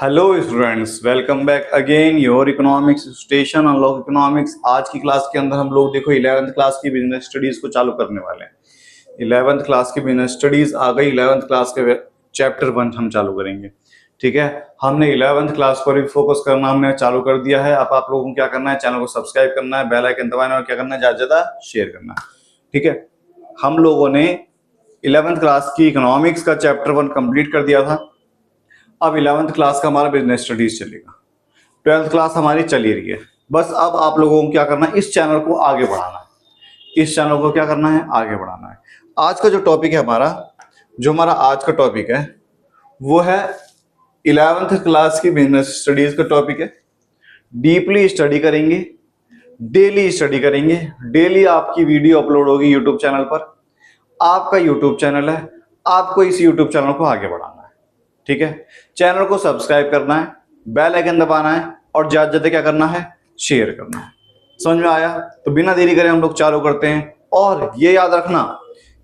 Hello students, welcome back again your economics station unlock economics. आज की class के अंदर हम लोग देखो 11th क्लास की बिजनेस स्टडीज को चालू करने वाले हैं। 11th क्लास की बिजनेस स्टडीज आ गई। 11th क्लास के चैप्टर 1 हम चालू करेंगे। ठीक है, हमने 11th क्लास पर भी फोकस करना हमने चालू कर दिया है। अब आप लोगों को क्या करना है, चैनल को सब्सक्राइब करना है, बेल आइकन दबाना है और क्या करना है, ज्यादा से ज्यादा शेयर करना है। ठीक है, हम लोगों ने 11th क्लास की इकोनॉमिक्स का चैप्टर 1 कंप्लीट कर दिया था। अब 11th क्लास का हमारा बिजनेस स्टडीज चलेगा। 12th क्लास हमारी चल ही रही है। बस अब आप लोगों को क्या करना है, इस चैनल को आगे बढ़ाना है। इस चैनल को क्या करना है, आगे बढ़ाना है। आज का जो टॉपिक है हमारा आज का टॉपिक है वो है 11th क्लास की बिजनेस स्टडीज का टॉपिक है। डीपली स्टडी करेंगे, डेली स्टडी करेंगे। डेली आपकी वीडियो अपलोड होगी यूट्यूब चैनल पर। आपका यूट्यूब चैनल है, आपको इस यूट्यूब चैनल को आगे बढ़ाना है। ठीक है, चैनल को सब्सक्राइब करना है, बेल आइकन दबाना है और ज्यादा ज्यादा क्या करना है, शेयर करना है। समझ में आया? तो बिना देरी करे हम लोग चालू करते हैं। और ये याद रखना,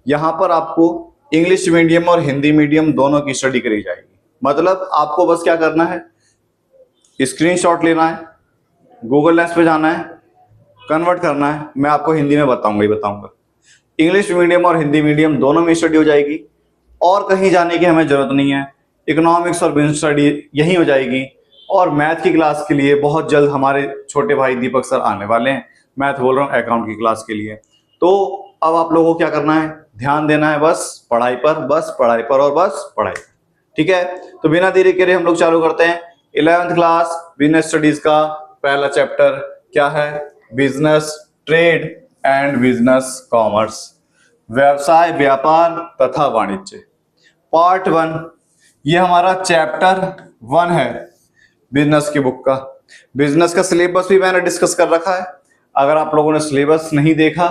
यहां पर आपको इंग्लिश मीडियम और हिंदी मीडियम दोनों की स्टडी करी जाएगी। मतलब आपको बस क्या करना है, स्क्रीनशॉट लेना है, गूगल लेंस पे जाना है, कन्वर्ट करना है। मैं आपको हिंदी में बताऊंगा। इंग्लिश मीडियम और हिंदी मीडियम दोनों में स्टडी हो जाएगी और कहीं जाने की हमें जरूरत नहीं है। इकोनॉमिक्स और बिजनेस स्टडी यही हो जाएगी। और मैथ की क्लास के लिए बहुत जल्द हमारे छोटे भाई दीपक सर आने वाले हैं। मैथ बोल रहा हूँ, अकाउंट की क्लास के लिए। तो अब आप लोगों को क्या करना है, ध्यान देना है बस पढ़ाई पर, बस पढ़ाई पर और बस पढ़ाई पर। ठीक है, तो बिना देरी करे हम लोग चालू करते हैं। 11th क्लास बिजनेस स्टडीज का पहला चैप्टर क्या है, business trade and business commerce, व्यवसाय व्यापार तथा वाणिज्य, पार्ट 1। ये हमारा चैप्टर 1 है बिजनेस की बुक का। बिजनेस का सिलेबस भी मैंने डिस्कस कर रखा है। अगर आप लोगों ने सिलेबस नहीं देखा,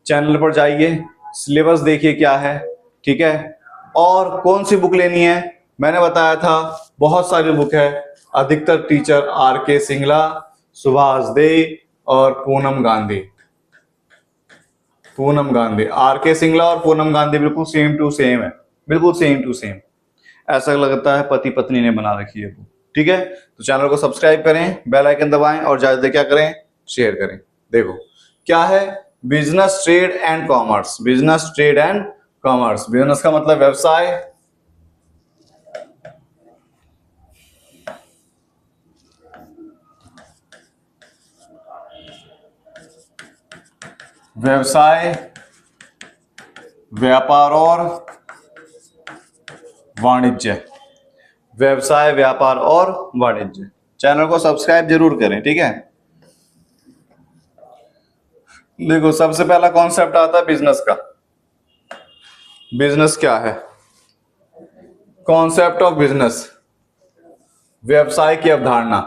चैनल पर जाइए, सिलेबस देखिए क्या है। ठीक है, और कौन सी बुक लेनी है मैंने बताया था, बहुत सारी बुक है। अधिकतर टीचर RK सिंगला, सुभाष दे और पूनम गांधी। RK सिंगला और पूनम गांधी बिल्कुल सेम टू सेम है, बिल्कुल सेम टू सेम। ऐसा लगता है पति पत्नी ने बना रखी है वो। ठीक है, तो चैनल को सब्सक्राइब करें, बेल आइकन दबाएं और ज्यादा क्या करें, शेयर करें। देखो क्या है, business trade and commerce. Business trade and commerce, business का मतलब व्यवसाय, व्यापार और वाणिज्य। व्यवसाय व्यापार और वाणिज्य। चैनल को सब्सक्राइब जरूर करें। ठीक है, देखो सबसे पहला कॉन्सेप्ट आता है बिजनेस का। बिजनेस क्या है, कॉन्सेप्ट ऑफ बिजनेस, व्यवसाय की अवधारणा।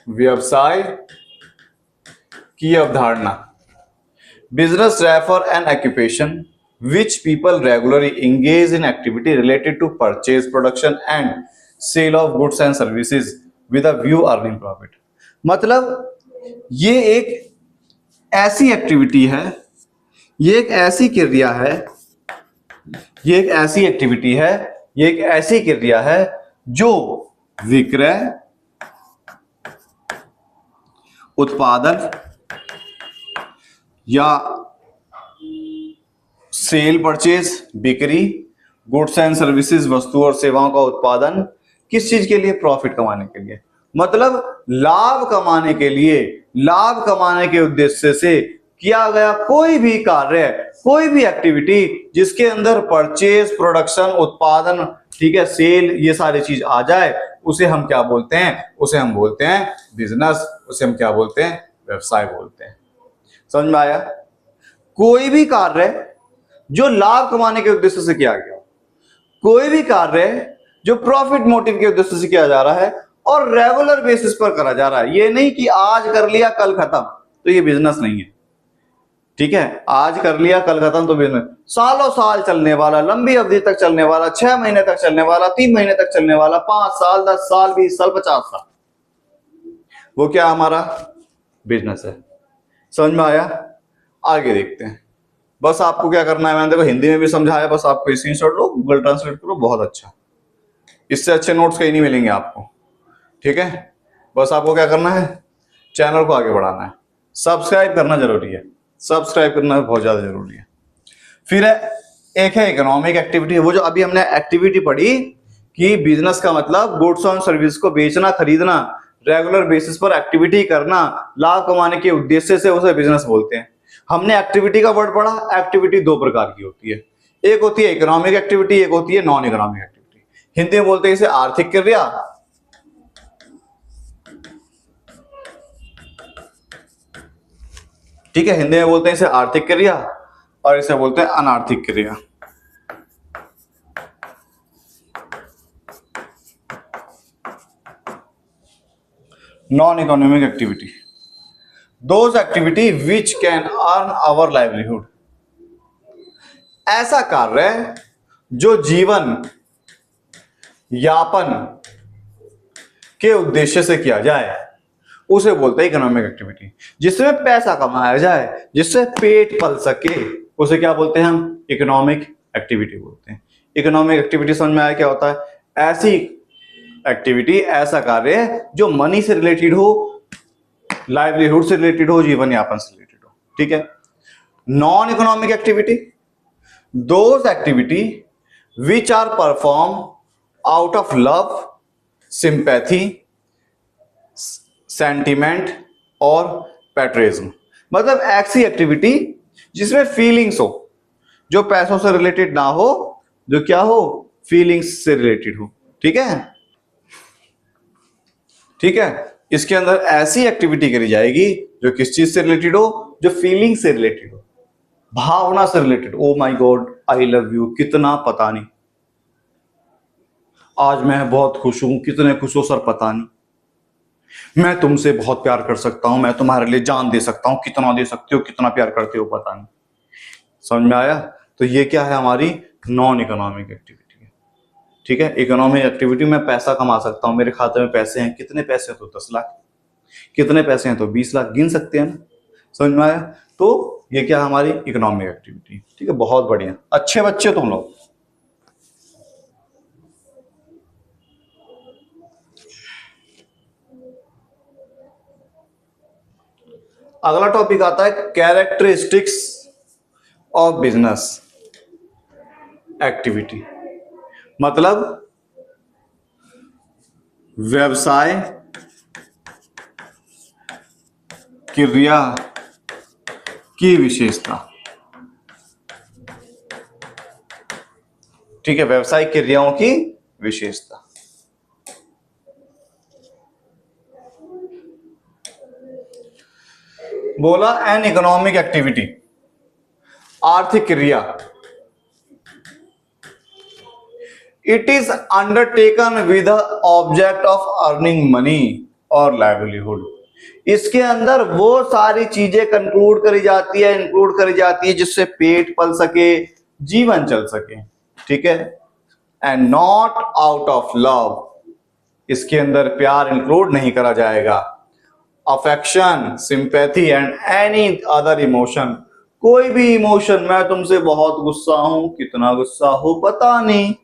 व्यवसाय की अवधारणा, business refer N occupation which people regularly engage in activity related to purchase, production and sale of goods and services with a view earning profit। मतलब ये एक ऐसी एक्टिविटी है, ये एक ऐसी क्रिया है, ये एक ऐसी एक्टिविटी है, ये एक ऐसी क्रिया है जो विक्रय, उत्पादन या सेल परचेज, बिक्री, गुड्स एंड सर्विसेज, वस्तु और सेवाओं का उत्पादन, किस चीज के लिए, प्रॉफिट कमाने के लिए। मतलब लाभ कमाने के लिए, लाभ कमाने के उद्देश्य से किया गया कोई भी कार्य, कोई भी एक्टिविटी जिसके अंदर परचेज, प्रोडक्शन, उत्पादन, ठीक है, सेल, ये सारी चीज आ जाए, उसे हम क्या बोलते हैं, उसे हम बोलते हैं बिजनेस। उसे हम क्या बोलते हैं, व्यवसाय बोलते हैं। समझ में आया? कोई भी कार्य जो लाभ कमाने के उद्देश्य से किया गया, कोई भी कार्य जो प्रॉफिट मोटिव के उद्देश्य से किया जा रहा है और रेगुलर बेसिस पर करा जा रहा है। ये नहीं कि आज कर लिया कल खत्म, तो ये बिजनेस नहीं है। ठीक है, आज कर लिया कल खत्म तो बिजनेस। सालों साल चलने वाला, लंबी अवधि तक चलने वाला, 6 महीने तक चलने वाला, 3 महीने तक चलने वाला, 5 साल, 10 साल, 20 साल, 50 साल, वो क्या हमारा बिजनेस है। समझ में आया? आगे देखते हैं। बस आपको क्या करना है, मैंने देखो हिंदी में भी समझाया, बस आपको स्क्रीनशॉट लो, गूगल ट्रांसलेट करो, बहुत अच्छा। इससे अच्छे नोट्स कहीं नहीं मिलेंगे आपको। ठीक है, बस आपको क्या करना है, चैनल को आगे बढ़ाना है, सब्सक्राइब करना जरूरी है, सब्सक्राइब करना बहुत ज्यादा जरूरी है। फिर एक है इकोनॉमिक एक्टिविटी, वो जो अभी हमने एक्टिविटी पढ़ी कि बिजनेस का मतलब गुड्स और सर्विस को बेचना खरीदना, रेगुलर बेसिस पर एक्टिविटी करना, लाभ कमाने के उद्देश्य से उसे बिजनेस बोलते हैं। हमने एक्टिविटी का वर्ड पढ़ा। एक्टिविटी दो प्रकार की होती है, एक होती है इकोनॉमिक एक्टिविटी, एक होती है नॉन इकोनॉमिक एक्टिविटी। हिंदी में बोलते हैं इसे आर्थिक क्रिया, ठीक है, हिंदी में बोलते हैं इसे आर्थिक क्रिया और इसे बोलते हैं अनार्थिक क्रिया। Non economic activity, those activity which can earn our livelihood, ऐसा कार्य जो जीवन यापन के उद्देश्य से किया जाए उसे बोलते हैं इकोनॉमिक एक्टिविटी। जिसमें पैसा कमाया जाए, जिससे पेट पल सके, उसे क्या बोलते हैं हम, इकोनॉमिक एक्टिविटी बोलते हैं। इकोनॉमिक एक्टिविटी समझ में आया क्या होता है, ऐसी एक्टिविटी, ऐसा कार्य जो मनी से रिलेटेड हो, लाइवलीहुड से रिलेटेड हो, जीवन यापन से रिलेटेड हो, ठीक है। Non economic activity, those activity which are perform out of love, sympathy, sentiment और पैट्रियटिज्म, मतलब ऐसी एक्टिविटी जिसमें फीलिंग्स हो, जो पैसों से रिलेटेड ना हो, जो क्या हो, फीलिंग्स से रिलेटेड हो, ठीक है, ठीक है। इसके अंदर ऐसी एक्टिविटी करी जाएगी जो किस चीज से रिलेटेड हो, जो फीलिंग से रिलेटेड हो, भावना से related. Oh my God I love you, कितना पता नहीं, आज मैं बहुत खुश हूं, कितने खुश हो सर पता नहीं, मैं तुमसे बहुत प्यार कर सकता हूं, मैं तुम्हारे लिए जान दे सकता हूं, कितना दे सकते हो, कितना प्यार करते हो पता नहीं। समझ में आया? तो ये क्या है, हमारी नॉन इकोनॉमिक एक्टिविटी है, ठीक है। इकोनॉमिक एक्टिविटी में पैसा कमा सकता हूं, मेरे खाते में पैसे हैं, कितने पैसे हैं तो 10 लाख, कितने पैसे हैं तो 20 लाख, गिन सकते हैं ना। समझ में आया? तो ये क्या हमारी इकोनॉमिक एक्टिविटी, ठीक है, बहुत बढ़िया, अच्छे बच्चे तुम लोग। अगला टॉपिक आता है कैरेक्टरिस्टिक्स ऑफ बिजनेस एक्टिविटी, मतलब व्यवसाय क्रिया की विशेषता, ठीक है, व्यवसायिक क्रियाओं की विशेषता। बोला एन इकोनॉमिक एक्टिविटी, आर्थिक क्रिया, it is undertaken with the object of earning money और लाइवलीहुड। इसके अंदर वो सारी चीजें कंक्लूड करी जाती है, इंक्लूड करी जाती है जिससे पेट पल सके, जीवन चल सके, ठीक है, and not out of love, इसके अंदर प्यार इंक्लूड नहीं करा जाएगा, affection, sympathy and any other emotion, कोई भी इमोशन, मैं तुमसे बहुत गुस्सा हूं, कितना गुस्सा हो पता नहीं।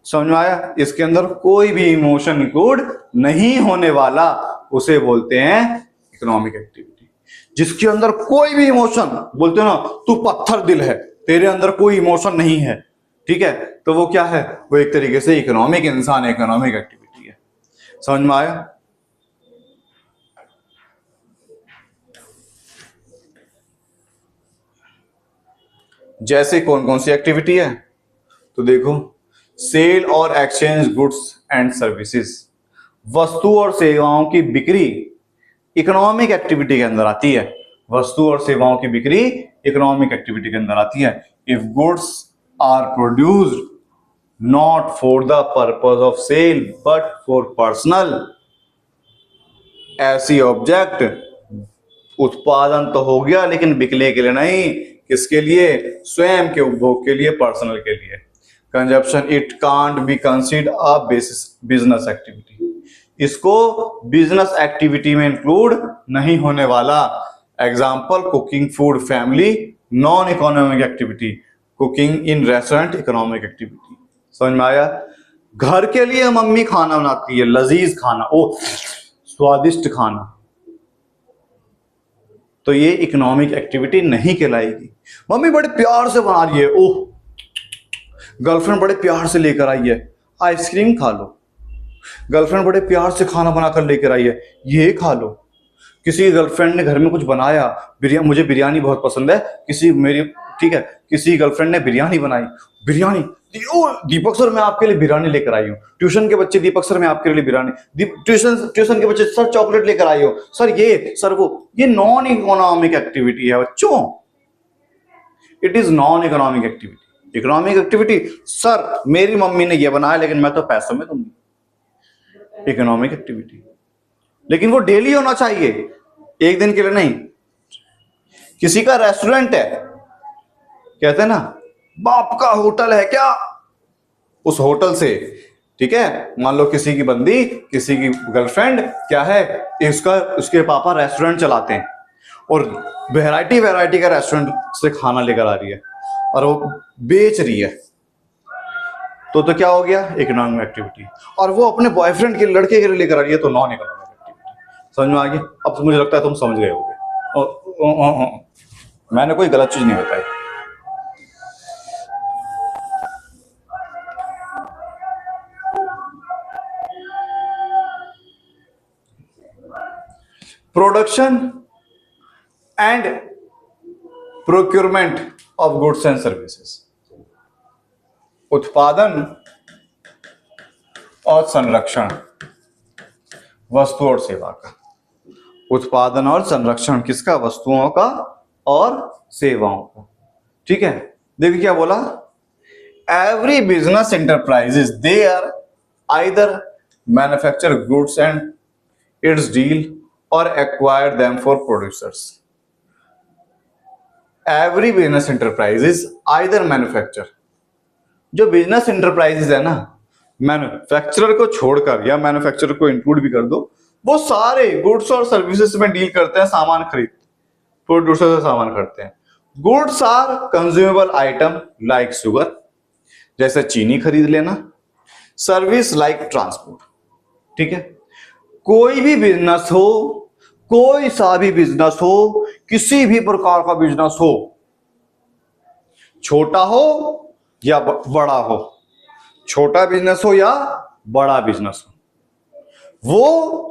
समझ में आया? इसके अंदर कोई भी इमोशन इंक्लूड नहीं होने वाला उसे बोलते हैं इकोनॉमिक एक्टिविटी। जिसके अंदर कोई भी इमोशन, बोलते हो ना तू पत्थर दिल है, तेरे अंदर कोई इमोशन नहीं है, ठीक है, तो वो क्या है, वो एक तरीके से इकोनॉमिक इंसान है, इकोनॉमिक एक्टिविटी है। समझ में आया? जैसे कौन कौन सी एक्टिविटी है, तो देखो, सेल और एक्सचेंज गुड्स एंड सर्विसेज, वस्तु और सेवाओं की बिक्री इकोनॉमिक एक्टिविटी के अंदर आती है। वस्तु और सेवाओं की बिक्री इकोनॉमिक एक्टिविटी के अंदर आती है। If goods are produced not for the purpose of sale but for personal, ऐसी ऑब्जेक्ट, उत्पादन तो हो गया लेकिन बिकने के लिए नहीं, किसके लिए, स्वयं के उपभोग के लिए, पर्सनल के लिए। Consumption, it can't be considered a business activity, इसको बिजनेस एक्टिविटी में इंक्लूड नहीं होने वाला। Example, cooking food family, non economic activity, cooking in restaurant economic activity. समझ में आया? घर के लिए मम्मी खाना बनाती है, लजीज खाना, ओ स्वादिष्ट खाना, तो ये इकोनॉमिक एक्टिविटी नहीं कहलाएगी। मम्मी बड़े प्यार से बना रही है, ओह गर्लफ्रेंड बड़े प्यार से लेकर आई है, आइसक्रीम खा लो। गर्लफ्रेंड बड़े प्यार से खाना बनाकर लेकर आई है, ये खा लो। किसी गर्लफ्रेंड ने घर में कुछ बनाया, मुझे बिरयानी बहुत पसंद है, ठीक है, किसी गर्लफ्रेंड ने बिरयानी बनाई, बिरयानी, दीपक सर मैं आपके लिए बिरयानी लेकर आई हूँ। ट्यूशन के बच्चे, दीपक सर मैं आपके लिए बिरयानी, ट्यूशन के बच्चे, सर चॉकलेट लेकर आई हो, सर ये, सर वो। ये नॉन इकोनॉमिक एक्टिविटी है बच्चों, it is non economic activity. Economic activity, sir मेरी मम्मी ने ये बनाया लेकिन मैं तो पैसों में दूंगी, इकोनॉमिक एक्टिविटी। लेकिन वो डेली होना चाहिए, एक दिन के लिए नहीं। किसी का रेस्टोरेंट है, कहते हैं ना बाप का होटल है क्या, उस होटल से, ठीक है, मान लो किसी की बंदी, किसी की गर्लफ्रेंड क्या है, उसके पापा रेस्टोरेंट चलाते हैं और वैरायटी का रेस्टोरेंट से खाना लेकर आ रही है और वो बेच रही है, तो क्या हो गया, इकोनॉमिक एक्टिविटी। और वो अपने बॉयफ्रेंड के लड़के के लिए लेकर आ रही है, तो नॉन इकोनॉमिक एक्टिविटी। समझ में आ गया? अब तो मुझे लगता है तुम समझ गए होगे, मैंने कोई गलत चीज नहीं बताई। Production and procurement of goods and services, उत्पादन और संरक्षण वस्तु और सेवा का। उत्पादन और संरक्षण किसका? वस्तुओं का और सेवाओं का। ठीक है, देखिए क्या बोला, every business enterprises they are either manufacture goods and its deal or acquire them for producers. Every business enterprises either manufacture, जो बिजनेस एंटरप्राइजेस है ना, मैन्युफैक्चरर को छोड़कर या मैन्युफैक्चरर को इंक्लूड भी कर दो, वो सारे गुड्स और सर्विसेज में डील करते हैं, सामान खरीद, प्रोड्यूसर से सामान खरीदते हैं। Goods are consumable item like sugar, जैसे चीनी खरीद लेना। Service like transport. ठीक है, कोई भी बिजनेस हो, कोई सा भी बिजनेस हो, किसी भी प्रकार का बिजनेस हो, छोटा हो या बड़ा हो, छोटा बिजनेस हो या बड़ा बिजनेस हो, वो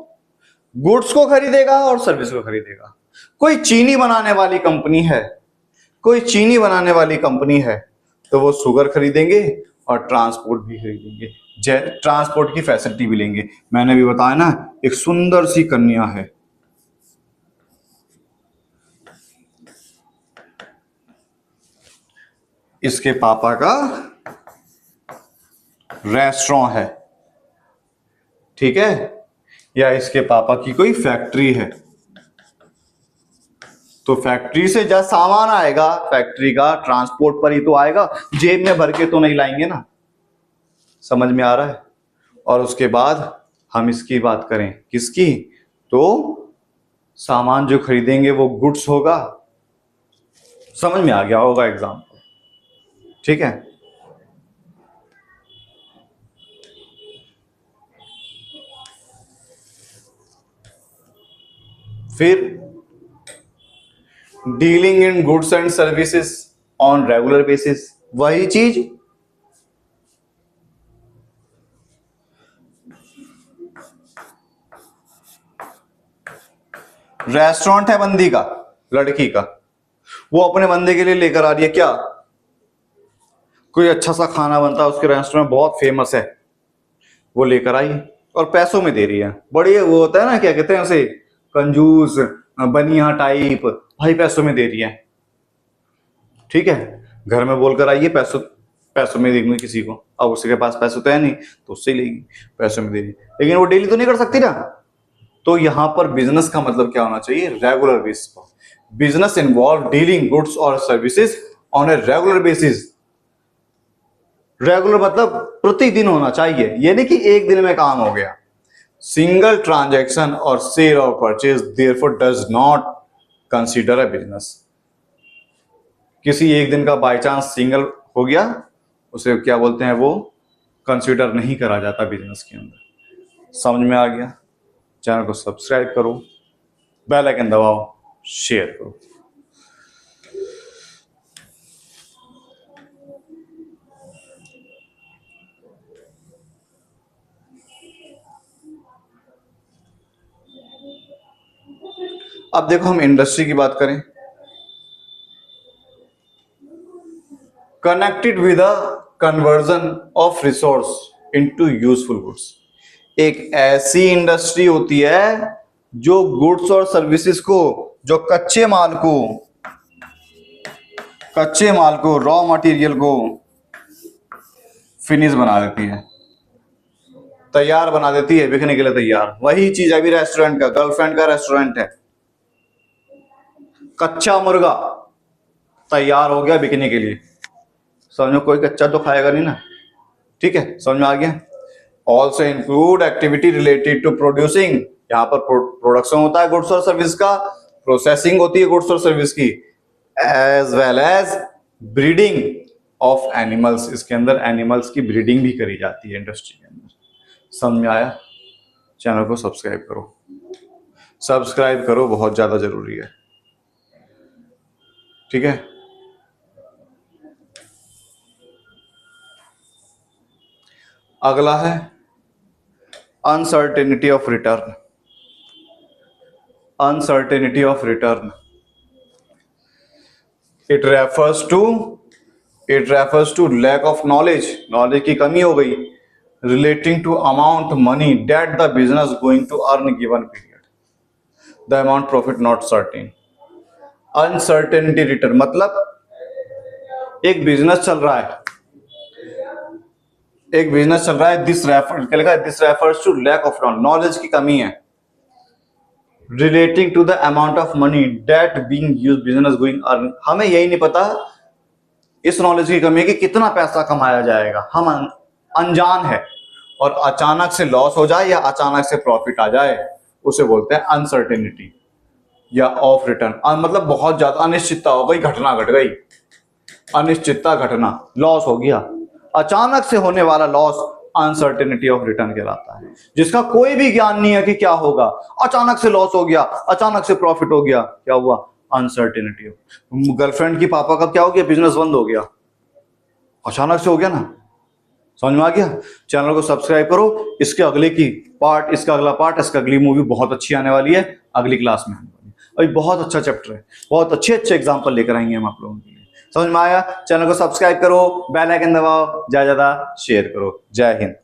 गुड्स को खरीदेगा और सर्विस को खरीदेगा। कोई चीनी बनाने वाली कंपनी है, कोई चीनी बनाने वाली कंपनी है, तो वो शुगर खरीदेंगे और ट्रांसपोर्ट भी खरीदेंगे, ट्रांसपोर्ट की फैसिलिटी भी लेंगे। मैंने भी बताया ना, एक सुंदर सी कन्या है, इसके पापा का रेस्टोरेंट है, ठीक है, या इसके पापा की कोई फैक्ट्री है, तो फैक्ट्री से जब सामान आएगा, फैक्ट्री का ट्रांसपोर्ट पर ही तो आएगा, जेब में भर के तो नहीं लाएंगे ना। समझ में आ रहा है? और उसके बाद हम इसकी बात करें, किसकी? तो सामान जो खरीदेंगे वो गुड्स होगा। समझ में आ गया होगा एग्जाम्पल? ठीक है, फिर dealing in goods and services on regular basis, वही चीज रेस्टोरेंट है बंदी का, लड़की का, वो अपने बंदे के लिए लेकर आ रही है क्या? कोई अच्छा सा खाना बनता है उसके रेस्टोरेंट, बहुत फेमस है, वो लेकर आई और पैसों में दे रही है। बड़ी वो होता है ना, क्या कहते हैं उसे, कंजूस बनिया टाइप, भाई पैसों में दे रही है। ठीक है, घर में बोलकर आइए पैसों में देंगे किसी को, अब उसके पास पैसे तो है नहीं तो उससे लेगी, पैसों में दे रही, लेकिन वो डेली तो नहीं कर सकती ना। तो यहां पर बिजनेस का मतलब क्या होना चाहिए? रेगुलर बेसिस पर। बिजनेस इन्वॉल्व डीलिंग गुड्स और services on a regular basis. Regular मतलब प्रतिदिन होना चाहिए, ये नहीं कि एक दिन में काम हो गया। सिंगल ट्रांजैक्शन और सेल और purchase therefore does not consider a business. किसी एक दिन का बाय चांस सिंगल हो गया, उसे क्या बोलते हैं? वो कंसीडर नहीं करा जाता बिजनेस के अंदर। समझ में आ गया? चैनल को सब्सक्राइब करो, बेल आइकन दबाओ, शेयर करो। अब देखो हम इंडस्ट्री की बात करें। Connected with the conversion of resource into useful goods. एक ऐसी इंडस्ट्री होती है जो गुड्स और सर्विसेज को, जो कच्चे माल को रॉ मटेरियल को फिनिश बना देती है, तैयार बना देती है, बिकने के लिए तैयार। वही चीज अभी रेस्टोरेंट का, गर्लफ्रेंड का रेस्टोरेंट है, कच्चा मुर्गा तैयार हो गया बिकने के लिए। समझो, कोई कच्चा तो खाएगा नहीं ना, ठीक है? समझ में आ गया? Also include activity related to producing. यहाँ पर प्रोडक्शन होता है गुड्स और सर्विस का, प्रोसेसिंग होती है गुड्स और सर्विस की, as well as breeding of animals. इसके अंदर एनिमल्स की ब्रीडिंग भी करी जाती है इंडस्ट्री के अंदर। समझ में आया? चैनल को सब्सक्राइब करो, बहुत ज्यादा जरूरी है, ठीक है? अगला है uncertainty of return. Uncertainty of return, it refers to lack of knowledge की कमी हो गई, relating to amount money that the business going to earn given period, the amount profit not certain. Uncertainty return मतलब एक business चल रहा है, this refers to lack of knowledge की कमी है, relating to the amount of money that being used business going earn. हमें यही नहीं पता, इस नॉलेज की कमी है कि कितना पैसा कमाया जाएगा, हम अनजान है, और अचानक से लॉस हो जाए या अचानक से प्रॉफिट आ जाए, उसे बोलते हैं अनसर्टेनिटी या ऑफ रिटर्न। मतलब बहुत ज्यादा अनिश्चितता हो गई, घटना घट गई, अनिश्चितता घटना, लॉस हो गया, अचानक से होने वाला लॉस अनसर्टेनिटी ऑफ रिटर्न कहलाता है, जिसका कोई भी ज्ञान नहीं है कि क्या होगा। अचानक से लॉस हो गया, अचानक से प्रॉफिट हो गया, क्या हुआ? अनसर्टेनिटी। गर्लफ्रेंड की पापा का क्या हो गया? बिजनेस बंद हो गया, अचानक से हो गया ना। समझ में आ गया? चैनल को सब्सक्राइब करो। इसके अगले की पार्ट, इसका अगला पार्ट, इसका अगली मूवी बहुत अच्छी आने वाली है, अगली क्लास में आने वाली है। अभी बहुत अच्छा चैप्टर है, बहुत अच्छे एग्जाम्पल लेकर आएंगे हम आप लोगों के लिए। समझ में आया? चैनल को सब्सक्राइब करो, बेल आइकन दबाओ, ज्यादा शेयर करो। जय हिंद।